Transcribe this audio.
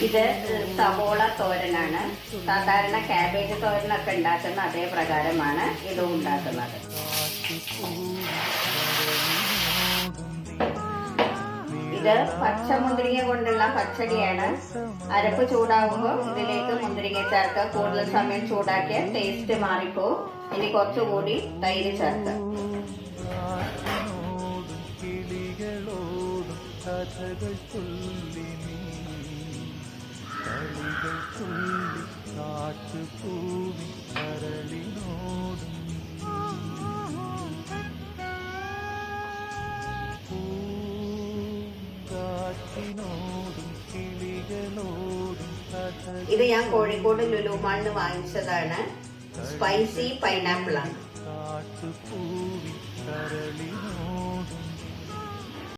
ഇത് സവോള തോരനാണ്. സാധാരണ കാബേജ് തോരനൊക്കെ ഉണ്ടാക്കുന്ന അതേ പ്രകാരമാണ് ഇതും ഉണ്ടാക്കുന്നത്. ഇത് പച്ചമുന്തിരിങ്ങ കൊണ്ടുള്ള പച്ചടിയാണ്. അരപ്പ് ചൂടാവുമ്പോൾ ഇതിലേക്ക് മുന്തിരിങ്ങ ചേർക്കുക. കൂടുതൽ സമയം ചൂടാക്കിയ ടേസ്റ്റ് മാറിപ്പോവും. ഇനി കുറച്ചുകൂടി തൈര് ചേർക്കുക. ഇത് ഞാൻ കോഴിക്കോട് ലുലു മാളിൽ നിന്ന് വാങ്ങിച്ചതാണ്. സ്പൈസി പൈനാപ്പിൾ ആണ്.